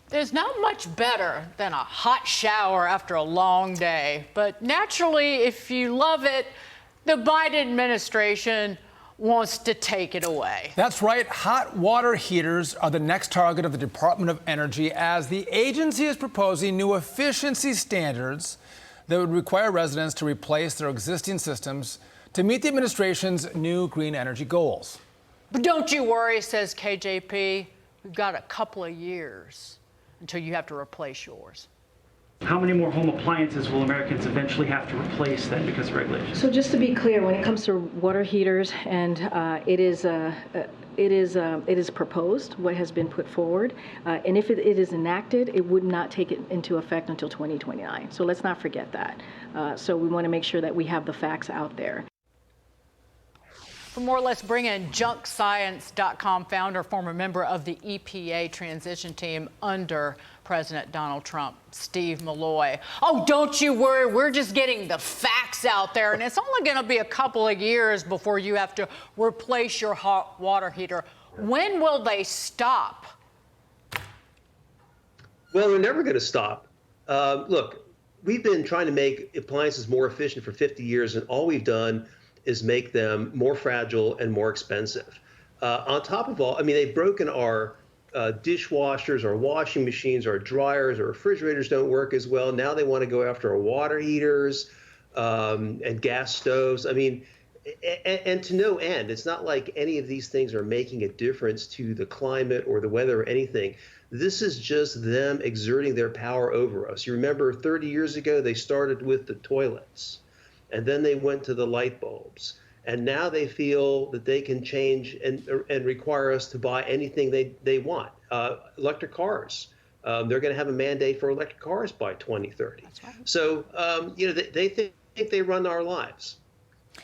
There's not much better than a hot shower after a long day. But naturally, if you love it, the Biden administration wants to take it away. That's right. Hot water heaters are the next target of the Department of Energy as the agency is proposing new efficiency standards that would require residents to replace their existing systems to meet the administration's new green energy goals. But don't you worry, says KJP. We've got a couple of years until you have to replace yours. How many more home appliances will Americans eventually have to replace then because of regulations? So just to be clear, when it comes to water heaters, and it is proposed, what has been put forward, and if it is enacted, it would not take it into effect until 2029. So let's not forget that. So we want to make sure that we have the facts out there. For more, let's bring in JunkScience.com founder, former member of the EPA transition team under President Donald Trump, Steve Milloy. Oh, don't you worry. We're just getting the facts out there. And it's only going to be a couple of years before you have to replace your hot water heater. When will they stop? Well, they're never going to stop. Look, we've been trying to make appliances more efficient for 50 years, and all we've done is make them more fragile and more expensive. On top of all, I mean, they've broken our dishwashers, our washing machines, our dryers, our refrigerators don't work as well. Now they want to go after our water heaters and gas stoves. I mean, and to no end. It's not like any of these things are making a difference to the climate or the weather or anything. This is just them exerting their power over us. You remember 30 years ago, they started with the toilets, and then they went to the light bulbs. And now they feel that they can change and require us to buy anything they want. Electric cars. They're going to have a mandate for electric cars by 2030. That's right. So, they think they run our lives.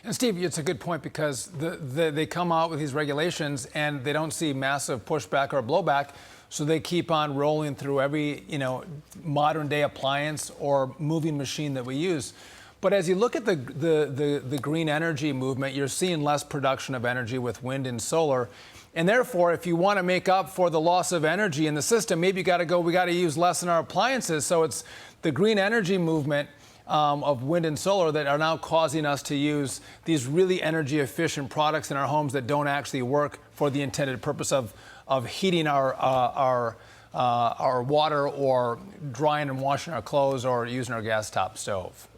And Steve, it's a good point because they come out with these regulations and they don't see massive pushback or blowback. So they keep on rolling through every, modern day appliance or moving machine that we use. But as you look at the green energy movement, you're seeing less production of energy with wind and solar. And therefore, if you want to make up for the loss of energy in the system, maybe we got to use less in our appliances. So it's the green energy movement of wind and solar that are now causing us to use these really energy efficient products in our homes that don't actually work for the intended purpose of heating our water or drying and washing our clothes or using our gas top stove.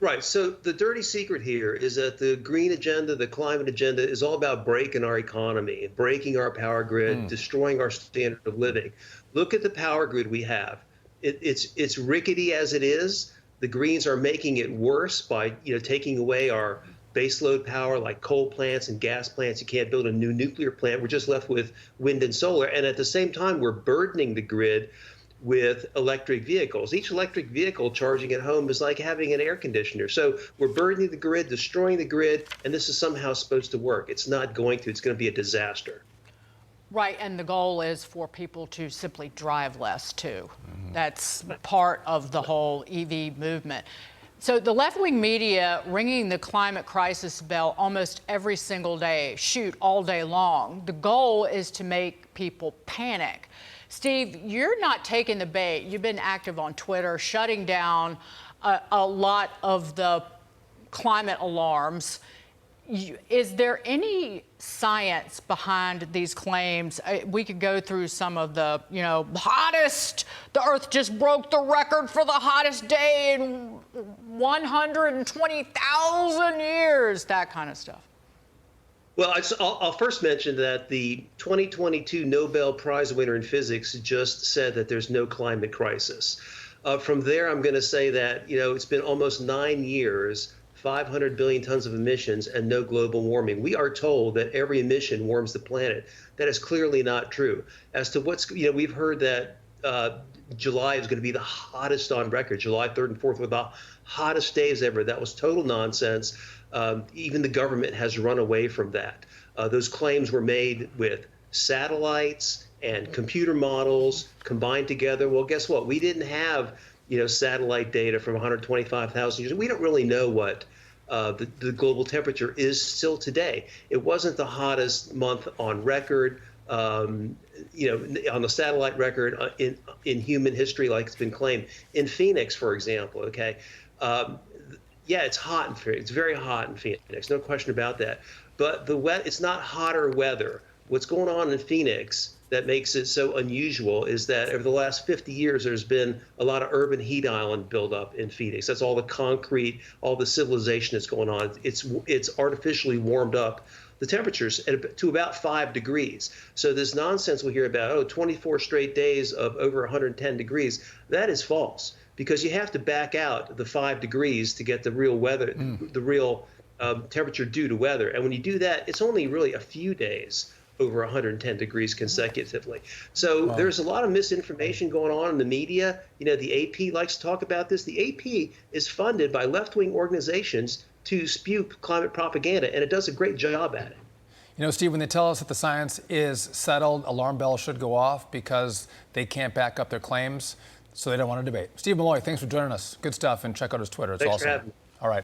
Right. So the dirty secret here is that the green agenda, the climate agenda, is all about breaking our economy, breaking our power grid, destroying our standard of living. Look at the power grid we have. It's rickety as it is. The Greens are making it worse by taking away our baseload power like coal plants and gas plants. You can't build a new nuclear plant. We're just left with wind and solar. And at the same time, we're burdening the grid with electric vehicles. Each electric vehicle charging at home is like having an air conditioner. So we're burdening the grid, destroying the grid, and this is somehow supposed to work. It's not going to. It's going to be a disaster. Right, and the goal is for people to simply drive less, too. That's part of the whole EV movement. So the left-wing media ringing the climate crisis bell almost every single day, shoot, all day long. The goal is to make people panic. Steve, you're not taking the bait. You've been active on Twitter, shutting down a lot of the climate alarms. Is there any science behind these claims? We could go through some of the, hottest, the Earth just broke the record for the hottest day in 120,000 years, that kind of stuff. Well, I'll first mention that the 2022 Nobel Prize winner in physics just said that there's no climate crisis. From there, I'm going to say that, it's been almost 9 years, 500 billion tons of emissions, and no global warming. We are told that every emission warms the planet. That is clearly not true. As to what's, we've heard that July is going to be the hottest on record. July 3rd and 4th were the hottest days ever. That was total nonsense. Even the government has run away from that. Those claims were made with satellites and computer models combined together. Well, guess what? We didn't have, satellite data from 125,000 years. We don't really know what the global temperature is still today. It wasn't the hottest month on record. on the satellite record in human history, like it's been claimed. In Phoenix, for example, okay, yeah, it's hot in Phoenix. It's very hot in Phoenix, no question about that. But it's not hotter weather. What's going on in Phoenix that makes it so unusual is that over the last 50 years, there's been a lot of urban heat island buildup in Phoenix. That's all the concrete, all the civilization that's going on. It's artificially warmed up the temperatures to about 5 degrees. So this nonsense we hear about, 24 straight days of over 110 degrees, that is false, because you have to back out the 5 degrees to get the real weather, the real temperature due to weather. And when you do that, it's only really a few days over 110 degrees consecutively. So there's a lot of misinformation going on in the media. The AP likes to talk about this. The AP is funded by left-wing organizations to spew climate propaganda, and it does a great job at it. Steve, when they tell us that the science is settled, alarm bells should go off because they can't back up their claims, so they don't want to debate. Steve Milloy, thanks for joining us. Good stuff, and check out his Twitter. It's Thanks awesome. for having me.